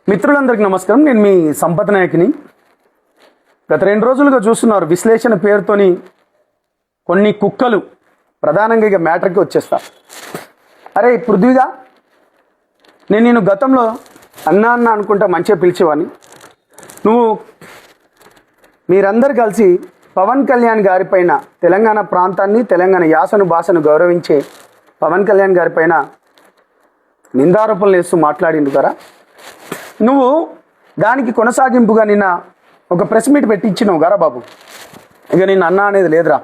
మిత్రులందరికీ నమస్కారం. నేను మీ సంపత్ నాయక్ని. గత 2 రోజులుగా చూస్తున్నారు విశ్లేషణ పేరుతోని కొన్ని కుక్కలు. ప్రధానంగా ఇక మ్యాటర్కి వచ్చేస్తా. అరే పృథ్వీగా, నేను గతంలో అన్నా అనుకుంటా మంచిగా పిలిచేవాడిని. నువ్వు మీరందరు కలిసి పవన్ కళ్యాణ్ గారి పైన, తెలంగాణ ప్రాంతాన్ని, తెలంగాణ యాసను భాషను గౌరవించే పవన్ కళ్యాణ్ గారి పైన నిందారోపణలు వేస్తూ మాట్లాడిండు కదా. నువ్వు దానికి కొనసాగింపుగా నిన్న ఒక ప్రెస్ మీట్ పెట్టించినావు గారా బాబు. ఇక నేను అన్నా అనేది లేదురా.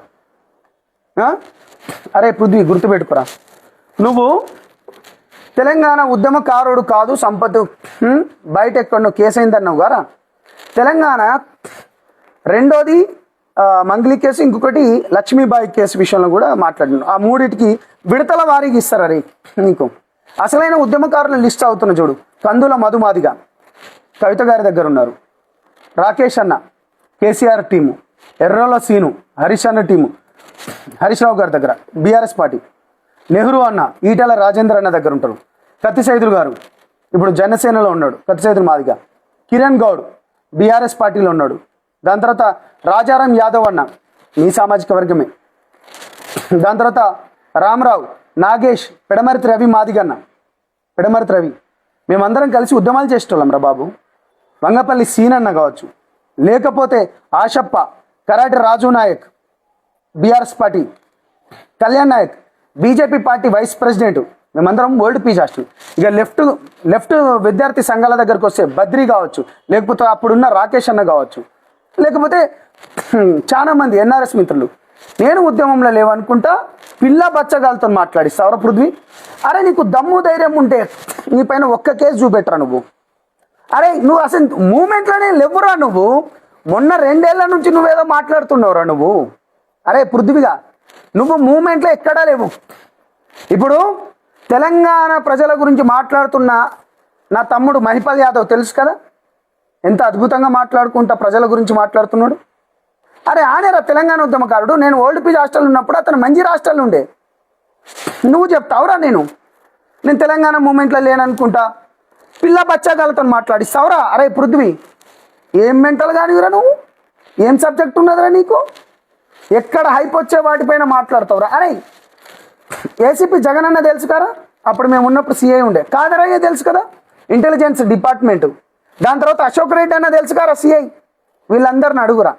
అరే పృథ్వీ, గుర్తుపెట్టుకురా, నువ్వు తెలంగాణ ఉద్యమకారుడు కాదు సంపత్. బయట ఎక్కడో కేసు అయిందన్నావు గారా. తెలంగాణ రెండోది మంగ్లీ కేసు, ఇంకొకటి లక్ష్మీబాయి కేసు విషయంలో కూడా మాట్లాడినావు. ఆ మూడింటికి విడతల వారీగా ఇస్తారా రే నీకు? అసలైన ఉద్యమకారుల లిస్ట్ అవుతున్న చూడు. కందుల మధుమాదిగా కవిత గారి దగ్గర ఉన్నారు, రాకేష్ అన్న కేసీఆర్ టీము, ఎర్రల సీను హరీష్ అన్న టీము హరీష్ రావు గారి దగ్గర బీఆర్ఎస్ పార్టీ, నెహ్రూ అన్న ఈటల రాజేంద్ర అన్న దగ్గర ఉంటారు, కత్తి సైదులు గారు ఇప్పుడు జనసేనలో ఉన్నాడు, కత్తి సైదులు మాదిగా, కిరణ్ గౌడ్ బీఆర్ఎస్ పార్టీలో ఉన్నాడు, దాని తర్వాత రాజారాం యాదవ్ అన్న మీ సామాజిక వర్గమే, దాని తర్వాత రామరావు నాగేష్ పెడమర్తి రవి మాదిగన్న పెడమర్తి రవి. మేమందరం కలిసి ఉద్యమాలు చేసేటోళ్ళం రా బాబు. వంగపల్లి సీనన్న కావచ్చు, లేకపోతే Ashappa, Karati Raju Nayak BRS party, Kalyan Nayak BJP party vice president, మేమందరం ఓల్డ్ పీస్ హాస్టల్. ఇక లెఫ్ట్ విద్యార్థి సంఘాల దగ్గరకు వస్తే బద్రీ కావచ్చు, లేకపోతే అప్పుడున్న రాకేష్ అన్న కావచ్చు, లేకపోతే చాలా మంది ఎన్ఆర్ఎస్ మిత్రులు. నేను ఉద్యమంలో లేవనుకుంటా పిల్ల బచ్చగాలతో మాట్లాడిస్తావరా పృథ్వీ? అరే నీకు దమ్ము ధైర్యం ఉంటే నీ పైన ఒక్క కేసు చూపెట్టరా నువ్వు. అరే నువ్వు అసలు మూమెంట్లోనే లేవురా నువ్వు. మొన్న 2 ఏళ్ల నుంచి నువ్వేదో మాట్లాడుతున్నావురా నువ్వు. అరే పృథ్వీగా, నువ్వు మూమెంట్లో ఎక్కడా లేవు. ఇప్పుడు తెలంగాణ ప్రజల గురించి మాట్లాడుతున్న నా తమ్ముడు మహిపాల్ యాదవ్ తెలుసు కదా, ఎంత అద్భుతంగా మాట్లాడుకుంటా ప్రజల గురించి మాట్లాడుతున్నాడు. అరే ఆనేరా తెలంగాణ ఉద్యమకారుడు. నేను ఓల్డ్ పీజ్ హాస్టల్ ఉన్నప్పుడు అతను మంచి హాస్టల్ ఉండే. నువ్వు చెప్తావురా నేను తెలంగాణ మూమెంట్లో లేననుకుంటా పిల్ల బచ్చాగాలతో మాట్లాడిస్తావురా? అరే పృథ్వీ, ఏం మెంటల్ కానివిరా నువ్వు? ఏం సబ్జెక్ట్ ఉన్నదిరా నీకు? ఎక్కడ హైప్ వచ్చే వాటిపైన మాట్లాడతావురా? అరే ఏసీపీ జగన్ అన్న తెలుసు కదా, అప్పుడు మేము ఉన్నప్పుడు సిఐ ఉండే. కాదరయ్య తెలుసు కదా, ఇంటెలిజెన్స్ డిపార్ట్మెంటు. దాని తర్వాత అశోక్ రెడ్డి అన్న తెలుసు కదా, సిఐ. వీళ్ళందరిని అడుగురా.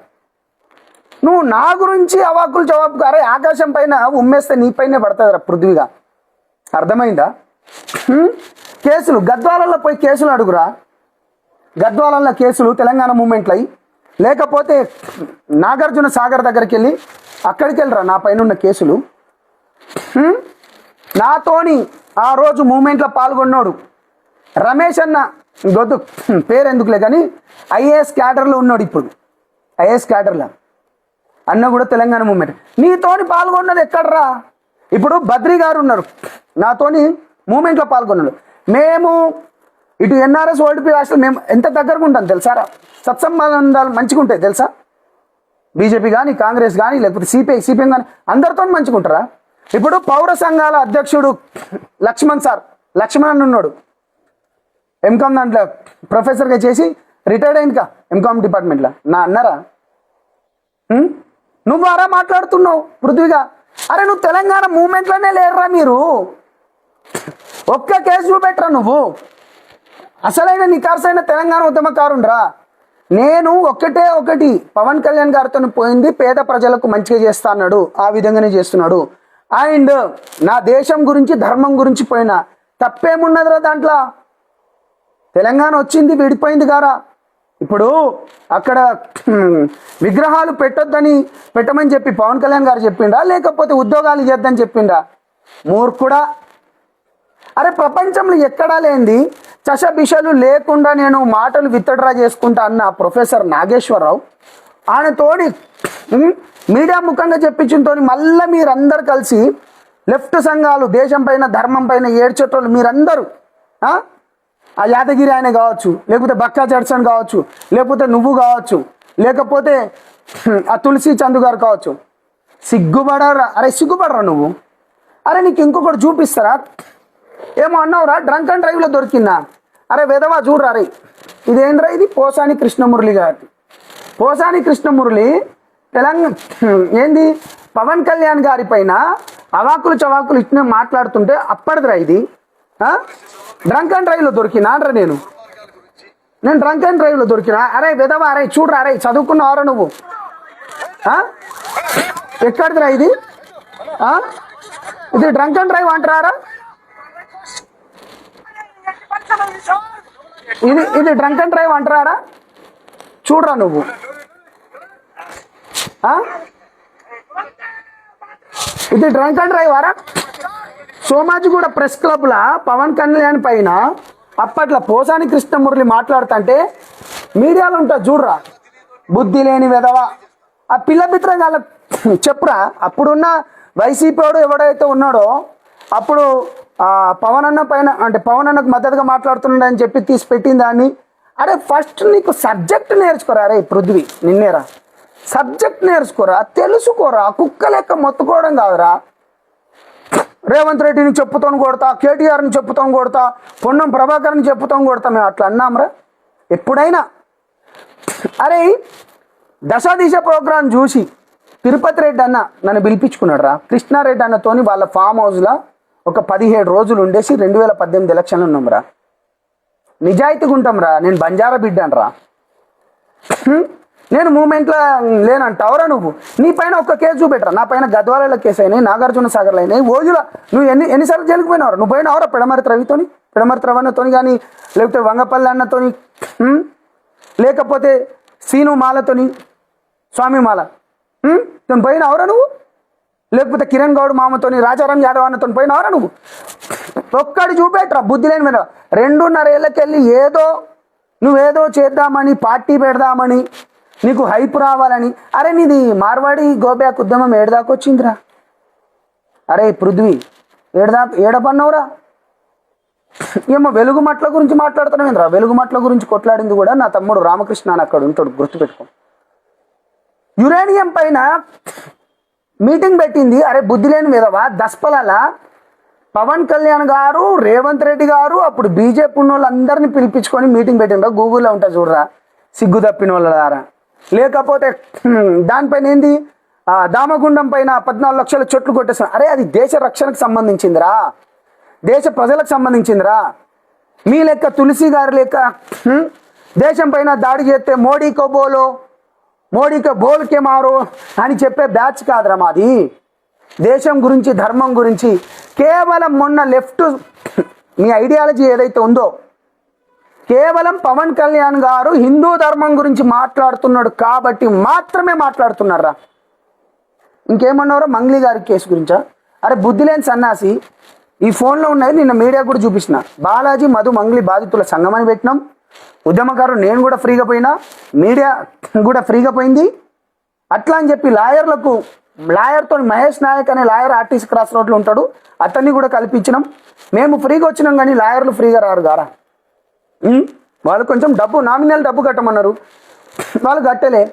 నువ్వు నా గురించి అవాకులు జవాబు. అరే ఆకాశం పైన ఉమ్మేస్తే నీ పైనే పడుతుందిరా పృథ్వీగా, అర్థమైందా? కేసులు గద్వాలలో పోయి కేసులు అడుగురా. గద్వాలలో కేసులు తెలంగాణ మూమెంట్లు అయ్యి, లేకపోతే నాగార్జున సాగర్ దగ్గరికి వెళ్ళి అక్కడికి వెళ్ళరా నా పైన ఉన్న కేసులు. నాతోని ఆ రోజు మూమెంట్లో పాల్గొన్నాడు రమేష్ అన్న, గొద్దు పేరు ఎందుకులే కానీ, ఐఏఎస్ క్యాడర్లో ఉన్నాడు. ఇప్పుడు ఐఏఎస్ క్యాడర్లో అన్న కూడా తెలంగాణ మూమెంట్. నీతోని పాల్గొన్నది ఎక్కడరా? ఇప్పుడు బద్రీ గారు ఉన్నారు, నాతోని మూమెంట్లో పాల్గొన్నాడు. మేము ఇటు ఎన్ఆర్ఎస్ ఓల్డ్ పీ హాస్టల్ మేము ఎంత దగ్గరగా ఉంటాం తెలుసారా? సత్సంబంధాలు మంచిగా ఉంటాయి తెలుసా? బీజేపీ కానీ, కాంగ్రెస్ కానీ, లేకపోతే సిపిఎం కానీ అందరితో మంచిగా ఉంటారా? ఇప్పుడు పౌర సంఘాల అధ్యక్షుడు లక్ష్మణ్ ఉన్నాడు, ఎంకామ్ దాంట్లో ప్రొఫెసర్గా చేసి రిటైర్డ్ అయిందిగా ఎంకామ్ డిపార్ట్మెంట్లో. నా అన్నారా? నువ్వు అరా మాట్లాడుతున్నావు పృథ్వీగా. అరే నువ్వు తెలంగాణ మూమెంట్లోనే లేరురా మీరు. ఒక్క కేసు చూపెట్టరా నువ్వు. అసలైన నికార్సైన తెలంగాణ ఉద్యమకారుండ్రా. నేను ఒకటి పవన్ కళ్యాణ్ గారితో పోయింది పేద ప్రజలకు మంచిగా చేస్తా అన్నాడు, ఆ విధంగానే చేస్తున్నాడు. అండ్ నా దేశం గురించి ధర్మం గురించి పోయినా తప్పేమున్నదిరా దాంట్లో? తెలంగాణ వచ్చింది విడిపోయింది గారా. ఇప్పుడు అక్కడ విగ్రహాలు పెట్టమని చెప్పి పవన్ కళ్యాణ్ గారు చెప్పిండా, లేకపోతే ఉద్యోగాలు ఇవ్వద్దని చెప్పిండా? మూర్ఖుడా. అరే ప్రపంచంలో ఎక్కడా లేనిది చషబిషలు లేకుండా నేను మాటలు విత్డ్రా చేసుకుంటా అన్న ప్రొఫెసర్ నాగేశ్వరరావు, ఆయనతోని మీడియా ముఖంగా చెప్పించుతో మళ్ళీ మీరందరూ కలిసి లెఫ్ట్ సంఘాలు దేశం పైన ధర్మం పైన ఏడ్చేటోళ్ళు మీరందరూ, ఆ యాదగిరి ఆయన కావచ్చు, లేకపోతే బక్కా జడ్సన్ కావచ్చు, లేకపోతే నువ్వు కావచ్చు, లేకపోతే ఆ తులసి చందు గారు కావచ్చు, సిగ్గుపడరా? అరే సిగ్గుపడరా నువ్వు? అరే నీకు ఇంకొకటి చూపిస్తారా? ఏమో అన్నావురా, డ్రంక్ అండ్ డ్రైవ్లో దొరికిందా? అరే వెధవా చూడరా రే, ఇదేంద్రా ఇది పోసాని కృష్ణమురళి గారి. పోసాని కృష్ణమురళి తెలంగాణ ఏంది పవన్ కళ్యాణ్ గారి పైన అవాకులు చవాకులు ఇట్లా మాట్లాడుతుంటే అప్పటిదిరా ఇది. డ్రంక్ అండ్ డ్రైవ్లో దొరికినా అంటారా నేను డ్రంక్ అండ్ డ్రైవ్లో దొరికినా? అరే వెధవా, అరే చూడరా, అరే చదువుకున్నావారా నువ్వు? ఎక్కడిదిరా ఇది? ఇది డ్రంక్ అండ్ డ్రైవ్ అంటారా? ఇది డ్రంక్ అండ్ డ్రైవ్ అంటారా? చూడరా నువ్వు. ఇది డ్రంక్ అండ్ డ్రైవ్ ఆరా? సోమాజిగూడ ప్రెస్ క్లబ్లా పవన్ కళ్యాణ్ పైన అప్పట్లో పోసాని కృష్ణమురళి మాట్లాడుతుంటే మీడియాలో ఉంటుంది చూడరా, బుద్ధి లేని వెధవ. ఆ పిల్ల మిత్రం వాళ్ళ చెప్పురా. అప్పుడున్న వైసీపీ వాడు ఎవడైతే ఉన్నాడో అప్పుడు పవన్ అన్న పైన అంటే పవన్ అన్నకు మద్దతుగా మాట్లాడుతున్నాడని చెప్పి తీసి పెట్టింది దాన్ని. అరే ఫస్ట్ నీకు సబ్జెక్ట్ నేర్చుకోరా. అరే పృథ్వీ నిన్నేరా, సబ్జెక్ట్ నేర్చుకోరా, తెలుసుకోరా. కుక్క లెక్క మొత్తుకోవడం కాదురా. రేవంత్ రెడ్డిని చెప్పుతోని కొడతా, కేటీఆర్ని చెప్పుతోని కొడతా, పొన్నం ప్రభాకర్ని చెప్పుతోని కొడతా, మేము అట్లా అన్నాంరా ఎప్పుడైనా? అరే దశ ప్రోగ్రాం చూసి తిరుపతి రెడ్డి అన్న నన్ను పిలిపించుకున్నాడు రా. కృష్ణారెడ్డి అన్నతోని వాళ్ళ ఫామ్ హౌస్లో ఒక 17 రోజులు ఉండేసి 2018 ఎలక్షన్లు ఉన్నాం రా. నిజాయితీగా ఉంటాం రా. నేను బంజారా బిడ్డ అనరా. నేను మూమెంట్లో లేనంటావురా నువ్వు. నీ పైన ఒక్క కేసు చూపెట్టరా. నా పైన గద్వాలలో కేసు అయినాయి, నాగార్జున సాగర్లో అయినాయి, ఓజుల నువ్వు ఎన్నిసార్లు జైలుకు పోయినావు? నువ్వు పోయినావురా పిడమర్తి రవణతోని కానీ, లేకపోతే వంగపల్లి అన్నతోని, లేకపోతే సీను మాలతోని, స్వామి మాల తను పోయినావురా నువ్వు? లేకపోతే కిరణ్ గౌడ్ మామతోని, రాజారాం యాదవ్ అన్నతో పోయినావురా నువ్వు? ఒక్కడి చూపెట్టరా బుద్ధి లేని మీద. 2.5 ఏళ్ళకెళ్ళి నువ్వేదో చేద్దామని, పార్టీ పెడదామని, నీకు హైప్ రావాలని. అరే నీది మార్వాడి గోబ్యాక్ ఉద్యమం ఏడదాకా వచ్చిందిరా. అరే పృథ్వీ ఏడపన్నవురా? ఏమో వెలుగుమట్ల గురించి మాట్లాడుతున్నావేంద్రా. వెలుగుమట్ల గురించి కొట్లాడింది కూడా నా తమ్ముడు రామకృష్ణ అని అక్కడ ఉంటాడు, గుర్తుపెట్టుకో. యురేనియం పైన మీటింగ్ పెట్టింది. అరే బుద్ధి లేని మీదవా దస్పలాల పవన్ కళ్యాణ్ గారు, రేవంత్ రెడ్డి గారు అప్పుడు బీజేపీ ఉన్న వాళ్ళందరినీ పిలిపించుకొని మీటింగ్ పెట్టిండ్రా. గూగుల్లో ఉంటా చూడరా, సిగ్గు తప్పిన వాళ్ళ ద్వారా. లేకపోతే దానిపైన ఏంది దామగుండం పైన 14 లక్షల చెట్లు కొట్టేస్తున్నారు. అరే అది దేశ రక్షణకు సంబంధించిందిరా, దేశ ప్రజలకు సంబంధించిందిరా. మీ లెక్క తులసి గారి లెక్క దేశం పైన దాడి చేస్తే మోడీకో బోల్కే మారు అని చెప్పే బ్యాచ్ కాదురా మాది. దేశం గురించి, ధర్మం గురించి కేవలం మొన్న లెఫ్ట్ మీ ఐడియాలజీ ఏదైతే ఉందో, కేవలం పవన్ కళ్యాణ్ గారు హిందూ ధర్మం గురించి మాట్లాడుతున్నాడు కాబట్టి మాత్రమే మాట్లాడుతున్నారా. ఇంకేమన్నారో మంగ్లీ గారి కేసు గురించా? అరే బుద్ధి లేని సన్నాసి, ఈ ఫోన్లో ఉన్నది నిన్న మీడియా కూడా చూపించిన. బాలాజీ మధు మంగ్లీ బాధితుల సంఘం అని పెట్టినాం. ఉద్యమకారులు నేను కూడా ఫ్రీగా పోయినా, మీడియా కూడా ఫ్రీగా పోయింది. అట్లా అని చెప్పి లాయర్తో మహేష్ నాయక్ అనే లాయర్ ఆర్టీసీ క్రాస్ రోడ్లో ఉంటాడు, అతన్ని కూడా కల్పించినాం. మేము ఫ్రీగా వచ్చినాం కానీ లాయర్లు ఫ్రీగా రారు గారా. వాళ్ళు కొంచెం నామినల్ డబ్బు కట్టమన్నారు, వాళ్ళు కట్టలే.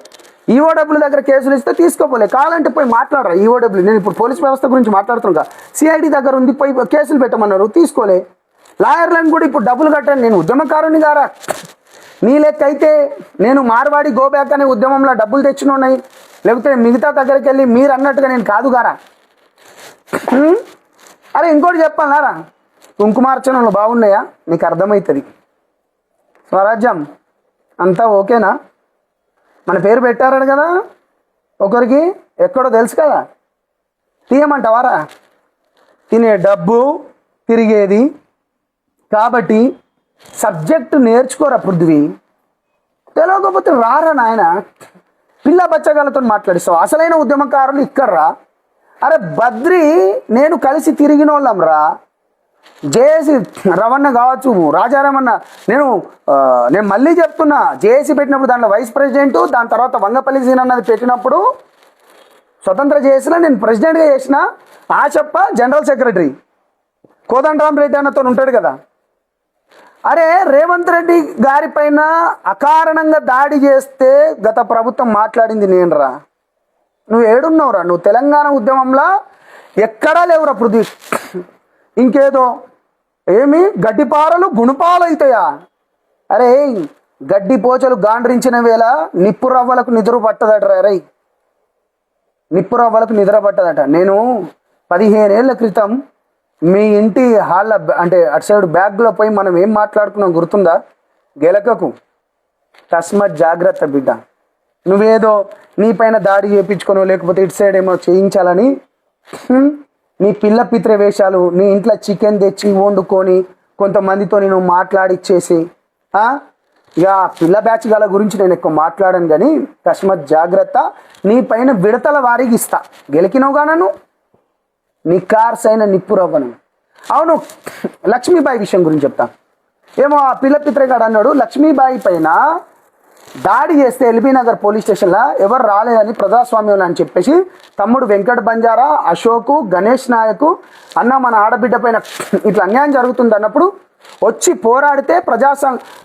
ఈఓడబ్ల్యూ దగ్గర కేసులు ఇస్తే తీసుకోపోలే. కావాలంటే పోయి మాట్లాడరా ఈఓడబ్ల్యూ. నేను ఇప్పుడు పోలీస్ వ్యవస్థ గురించి మాట్లాడుతున్నా. సిఐడి దగ్గర ఉంది, పోయి కేసులు పెట్టమన్నారు, తీసుకోలే. లాయర్లను కూడా ఇప్పుడు డబ్బులు కట్టాను. నేను ఉద్యమకారుని గారా. నీ లెక్క అయితే నేను మార్వాడి గోబ్యాక్ అనే ఉద్యమంలో డబ్బులు తెచ్చిన ఉన్నాయి, లేకపోతే మిగతా దగ్గరికి వెళ్ళి మీరు అన్నట్టుగా నేను కాదు గారా. అరే ఇంకోటి చెప్పాలరా, కుంకుమార్చనలు బాగున్నాయా? నీకు అర్థమవుతుంది. స్వరాజ్యం అంతా ఓకేనా? మన పేరు పెట్టారడు కదా ఒకరికి, ఎక్కడో తెలుసు కదా. తీయమంటావారా? తినే డబ్బు తిరిగేది కాబట్టి సబ్జెక్టు నేర్చుకోరా పృథ్వీ. తెలియకపోతే రారా నాయన. పిల్ల బచ్చగాళ్ళతో మాట్లాడిస్తావు. అసలైన ఉద్యమకారులు ఇక్కడ్రా. అరే బద్రి నేను కలిసి తిరిగిన వాళ్ళం రా. జేఏసీ రవణ కావచ్చు, రాజారామన్న. నేను మళ్ళీ చెప్తున్నా, జేఏసీ పెట్టినప్పుడు దాంట్లో వైస్ ప్రెసిడెంట్, దాని తర్వాత వంగపల్లి సీన్ అన్నది పెట్టినప్పుడు స్వతంత్ర జేఏసీలో నేను ప్రెసిడెంట్గా చేసిన. ఆశప్ప జనరల్ సెక్రటరీ, కోదండరామ్ రెడ్డి అన్నతో ఉంటాడు కదా. అరే రేవంత్ రెడ్డి గారి పైన అకారణంగా దాడి చేస్తే గత ప్రభుత్వం మాట్లాడింది నేనురా. నువ్వు ఏడున్నావురా? నువ్వు తెలంగాణ ఉద్యమంలో ఎక్కడా లేవురా పృథ్వీ. ఇంకేదో ఏమి గడ్డిపారలు గుణపాలు అవుతాయా? అరే గడ్డి పోచలు గాండ్రించిన వేళ నిప్పు రవ్వలకు నిద్ర పట్టదట. రై నిప్పు రవ్వలకు నిద్ర పట్టదట. నేను 15 ఏళ్ల క్రితం మీ ఇంటి హాల్ల అంటే అటు సైడ్ బ్యాగ్లో పోయి మనం ఏం మాట్లాడుకున్నాం గుర్తుందా? గెలకకు తస్మత్ జాగ్రత్త బిడ్డ. నువ్వేదో నీ పైన దాడి చేయించుకోనో లేకపోతే ఇటు సైడ్ ఏమో చేయించాలని నీ పిల్ల పిత్ర వేషాలు, నీ ఇంట్లో చికెన్ తెచ్చి వండుకొని కొంతమందితో నేను మాట్లాడిచ్చేసి ఇక పిల్ల బ్యాచ్ గల గురించి నేను ఎక్కువ మాట్లాడాను. కానీ తస్మత్ జాగ్రత్త. నీ పైన విడతల వారికి ఇస్తా. గెలికినవుగా నన్ను నీ కార్స్ అయిన నిప్పు రవ్వను. అవును, లక్ష్మీబాయి విషయం గురించి చెప్తా. ఏమో ఆ పిల్ల పిత్రగాడు అన్నాడు లక్ష్మీబాయి పైన దాడి చేస్తే ఎల్బీ నగర్ పోలీస్ స్టేషన్లో ఎవరు రాలేదని ప్రజాస్వామ్యం అని చెప్పేసి తమ్ముడు వెంకట్ బంజారా, అశోకు, గణేష్ నాయకు అన్న మన ఆడబిడ్డ పైన ఇట్లా అన్యాయం జరుగుతుంది అన్నప్పుడు వచ్చి పోరాడితే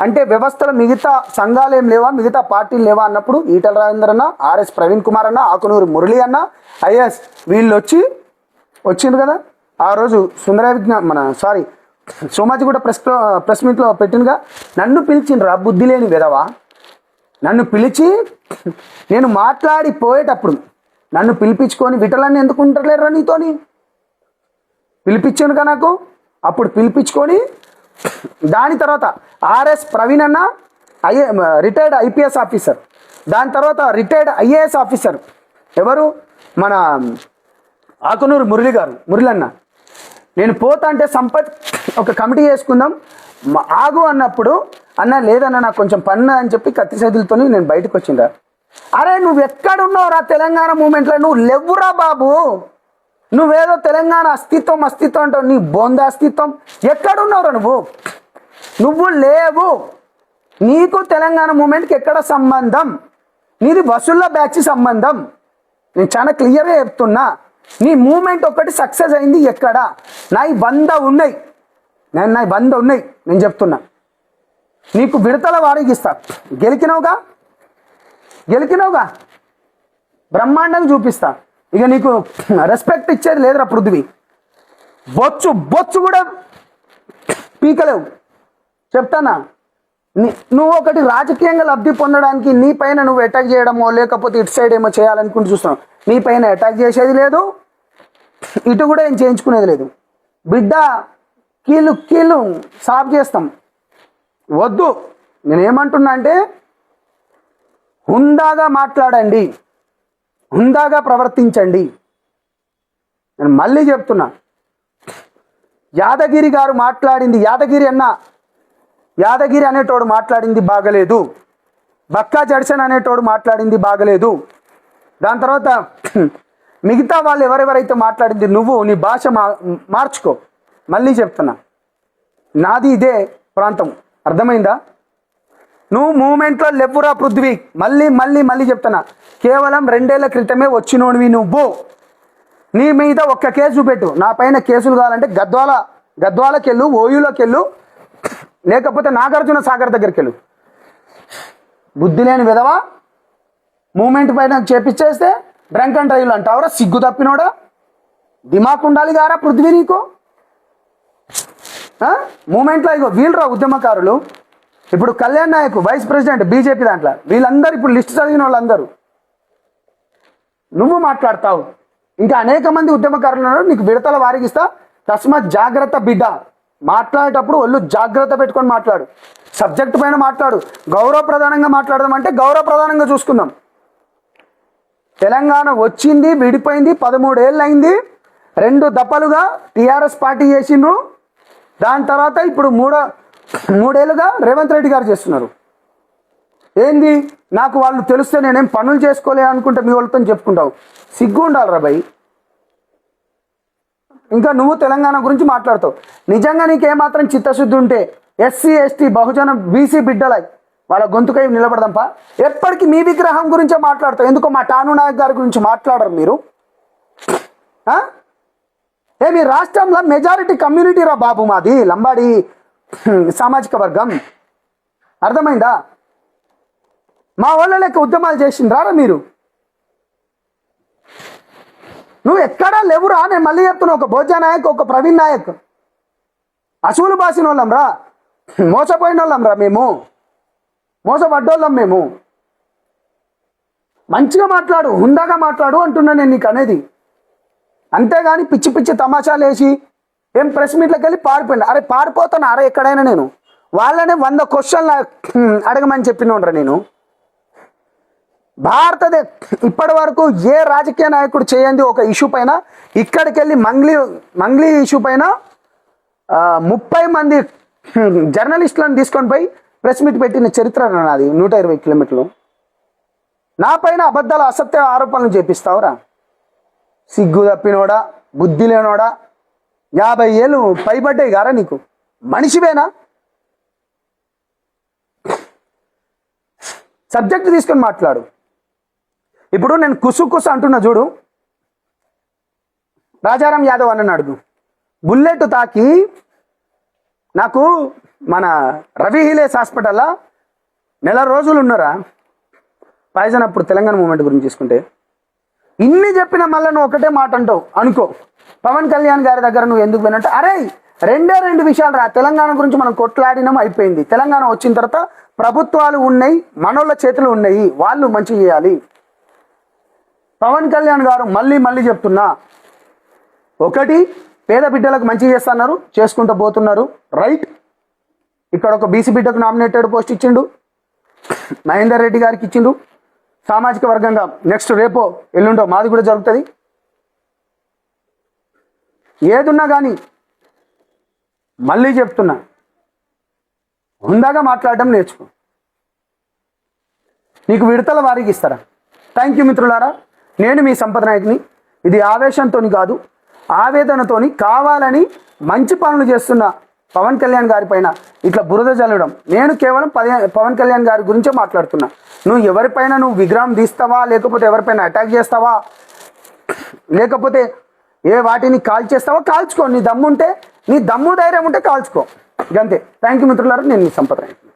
అంటే వ్యవస్థలో మిగతా సంఘాలు ఏం లేవా, మిగతా పార్టీలు లేవా అన్నప్పుడు ఈటల రాజేందర్ అన్న, ఆర్ఎస్ ప్రవీణ్ కుమార్ అన్న, ఆకునూరు మురళి అన్న, ఐఎస్ వీళ్ళు వచ్చింది కదా. ఆ రోజు సోమాజి కూడా ప్రెస్ మీట్లో పెట్టినగా. నన్ను పిలిచిండ్రా బుద్ధి లేని విధవా. నన్ను పిలిచి నేను మాట్లాడిపోయేటప్పుడు నన్ను పిలిపించుకొని విటలన్నీ ఎందుకు ఉంటలేరా నీతోని పిలిపించాను కదా నాకు. అప్పుడు పిలిపించుకొని దాని తర్వాత ఆర్ఎస్ ప్రవీణ్ అన్న రిటైర్డ్ ఐపీఎస్ ఆఫీసర్, దాని తర్వాత రిటైర్డ్ ఐఏఎస్ ఆఫీసర్ ఎవరు మన ఆకునూరు మురళి అన్న. నేను పోతా అంటే సంపత్ ఒక కమిటీ చేసుకుందాం ఆగు అన్నప్పుడు అన్న లేదన్న నాకు కొంచెం పన్ను అని చెప్పి కత్తి చేతులతో నేను బయటకు వచ్చిందా. అరే నువ్వు ఎక్కడున్నావురా తెలంగాణ మూమెంట్లో? నువ్వు లేవురా బాబు. నువ్వేదో తెలంగాణ అస్తిత్వం అంటావు. నీ బొంద అస్తిత్వం ఎక్కడున్నావురా నువ్వు లేవు. నీకు తెలంగాణ మూమెంట్కి ఎక్కడ సంబంధం? నీది వసూళ్ళ బ్యాచ్ సంబంధం. నేను చాలా క్లియర్గా చెప్తున్నా. నీ మూమెంట్ ఒక్కటి సక్సెస్ అయింది ఎక్కడ? నాయి 100 ఉన్నాయి. నేను చెప్తున్నా. నీకు విడతల వారికి ఇస్తా. గెలికినవుగా బ్రహ్మాండంగా చూపిస్తా. ఇక నీకు రెస్పెక్ట్ ఇచ్చేది లేదురా పృథ్వీ. బొచ్చు కూడా పీకలేవు చెప్తానా. నువ్వు ఒకటి రాజకీయంగా లబ్ధి పొందడానికి నీ పైన నువ్వు అటాక్ చేయడమో లేకపోతే ఇటు సైడ్ ఏమో చేయాలనుకుంటూ చూస్తున్నావు. నీ పైన అటాక్ చేసేది లేదు, ఇటు కూడా ఏం చేయించుకునేది లేదు. బిడ్డ కీళ్ళు సాఫ్ చేస్తాం. వద్దు. నేనేమంటున్నా అంటే హుందాగా మాట్లాడండి, హుందాగా ప్రవర్తించండి. నేను మళ్ళీ చెప్తున్నా. యాదగిరి గారు మాట్లాడింది, యాదగిరి అనేటోడు మాట్లాడింది బాగలేదు. బక్కా జడ్సన్ అనేటోడు మాట్లాడింది బాగలేదు. దాని తర్వాత మిగతా వాళ్ళు ఎవరెవరైతే మాట్లాడింది నువ్వు నీ భాష మార్చుకో. మళ్ళీ చెప్తున్నా, నాది ఇదే ప్రాంతం. అర్థమైందా? నువ్వు మూమెంట్లో లేవురా పృథ్వీ. మళ్ళీ చెప్తున్నా. కేవలం 2 ఏళ్ల క్రితమే వచ్చినోడివి నువ్వు. నీ మీద ఒక్క కేసు చూపెట్టు. నా పైన కేసులు కావాలంటే గద్వాలకి వెళ్ళు, ఓయూలోకి వెళ్ళు, లేకపోతే నాగార్జున సాగర్ దగ్గరికి వెళ్ళు. బుద్ధి లేని విధవా. మూమెంట్ పైన చేపిచ్చేస్తే డ్రంక్ అండ్ డ్రైవ్లు అంటావురా? సిగ్గు తప్పినోడా. దిమాక్ ఉండాలి గారా పృథ్వీ నీకు. మూమెంట్లో ఇగో వీళ్ళరా ఉద్యమకారులు. ఇప్పుడు Kalyan Nayak vice president BJP దాంట్లో, వీళ్ళందరూ ఇప్పుడు లిస్ట్ చదివిన వాళ్ళందరూ. నువ్వు మాట్లాడతావు. ఇంకా అనేక మంది ఉద్యమకారులు ఉన్నారు. నీకు విడతల వారికి ఇస్తా. తస్మత్ జాగ్రత్త బిడ్డ. మాట్లాడేటప్పుడు ఒళ్ళు జాగ్రత్త పెట్టుకొని మాట్లాడు. సబ్జెక్ట్ పైన మాట్లాడు. గౌరవ ప్రధానంగా మాట్లాడదామంటే గౌరవ ప్రధానంగా చూసుకుందాం. తెలంగాణ వచ్చింది, విడిపోయింది, 13 ఏళ్ళు అయింది. 2 దఫలుగా టీఆర్ఎస్ పార్టీ చేసిండ్రు. దాని తర్వాత ఇప్పుడు 3 ఏళ్ళుగా రేవంత్ రెడ్డి గారు చేస్తున్నారు. ఏంది నాకు వాళ్ళు తెలిస్తే నేనేం పనులు చేసుకోలే అనుకుంటే మీ వాళ్ళతో చెప్పుకుంటావు. సిగ్గు ఉండాలి రా భయ్. ఇంకా నువ్వు తెలంగాణ గురించి మాట్లాడతావు. నిజంగా నీకేమాత్రం చిత్తశుద్ధి ఉంటే ఎస్సీ ఎస్టీ బహుజన బీసీ బిడ్డలై వాళ్ళ గొంతుకై నిలబడదాంపా. ఎప్పటికీ మీ విగ్రహం గురించే మాట్లాడతావు. ఎందుకో మా టాను నాయక్ గారి గురించి మాట్లాడరు మీరు. మీ రాష్ట్రంలో మెజారిటీ కమ్యూనిటీ రా బాబు మాది, లంబాడి సామాజిక వర్గం. అర్థమైందా? మా వాళ్ళ లెక్క ఉద్యమాలు చేసిండ్రా మీరు. నువ్వు ఎక్కడా లేవురా. నేను మళ్ళీ చెప్తున్నా. ఒక భోజా నాయక్, ఒక ప్రవీణ్ నాయక్, అసూలు బాసిన వాళ్ళం రా, మోసపోయిన వాళ్ళం రా, మేము మోసపడ్డోళ్ళం మేము. మంచిగా మాట్లాడు, హుందాగా మాట్లాడు అంటున్నా నేను నీకు అనేది. అంతేగాని పిచ్చి పిచ్చి తమాషాలు వేసి ఏం ప్రెస్ మీట్లోకి వెళ్ళి పారిపోయింది. అరే పారిపోతాను అరే ఎక్కడైనా నేను వాళ్ళనే 100 క్వశ్చన్లు అడగమని చెప్పినోడ్రా నేను. భారతదేశ ఇప్పటి వరకు ఏ రాజకీయ నాయకుడు చేయండి ఒక ఇష్యూ పైన, ఇక్కడికి వెళ్ళి మంగ్లీ ఇష్యూ పైన 30 మంది జర్నలిస్టులను తీసుకొని పోయి ప్రెస్ మీట్ పెట్టిన చరిత్ర నాది. 120 కిలోమీటర్లు నా పైన అబద్ధాలు అసత్య ఆరోపణలు చేపిస్తావురా? సిగ్గు తప్పినోడా, బుద్ధి లేనోడా. 50 ఏళ్ళు పైబడ్డాయి గారా నీకు? మనిషివేనా? సబ్జెక్ట్ తీసుకొని మాట్లాడు. ఇప్పుడు నేను కుసు అంటున్నా చూడు, రాజారాం యాదవ్ అన్న అడుగు. బుల్లెట్ తాకి నాకు మన రవి హిలేస్ హాస్పిటల్లో 1 రోజులు ఉన్నారా పాయిజన్. అప్పుడు తెలంగాణ మూమెంట్ గురించి తీసుకుంటే ఇన్ని చెప్పిన మళ్ళీ నువ్వు ఒకటే మాట అంటావు అనుకో. పవన్ కళ్యాణ్ గారి దగ్గర నువ్వు ఎందుకు పోయినట్టు? అరే 2 విషయాలు రా. తెలంగాణ గురించి మనం కొట్లాడినాం, అయిపోయింది. తెలంగాణ వచ్చిన తర్వాత ప్రభుత్వాలు ఉన్నాయి, మనోళ్ళ చేతులు ఉన్నాయి, వాళ్ళు మంచి చేయాలి. పవన్ కళ్యాణ్ గారు మళ్ళీ చెప్తున్నా, ఒకటి పేద బిడ్డలకు మంచి చేస్తున్నారు, చేసుకుంటూ పోతున్నారు, రైట్. ఇక్కడ ఒక బీసీ బిడ్డకు నామినేటెడ్ పోస్ట్ ఇచ్చిండు, మహేందర్ రెడ్డి గారికి ఇచ్చిండు. సామాజిక వర్గంగా నెక్స్ట్ రేపో ఎల్లుండో మాది కూడా జరుగుతుంది. ఏదున్నా కానీ మళ్ళీ చెప్తున్నా, హుందాగా మాట్లాడడం నేర్చుకో. నీకు విడతల వారికి ఇస్తారా? థ్యాంక్ యూ మిత్రులారా. నేను మీ సంపద నాయకుని. ఇది ఆవేశంతో కాదు, ఆవేదనతోని కావాలని మంచి పనులు చేస్తున్న పవన్ కళ్యాణ్ గారి పైన ఇట్లా బురద జల్లడం. నేను కేవలం పవన్ కళ్యాణ్ గారి గురించే మాట్లాడుతున్నా. నువ్వు ఎవరిపైన నువ్వు విగ్రహం తీస్తావా, లేకపోతే ఎవరిపైన అటాక్ చేస్తావా, లేకపోతే వాటిని కాల్ చేస్తావా, కాల్చుకో. నీ దమ్ము ఉంటే, నీ దమ్ము ధైర్యం ఉంటే కాల్చుకో. అంతే. థ్యాంక్ యూ మిత్రులారా. నేను మీ సంపద నాయకుని.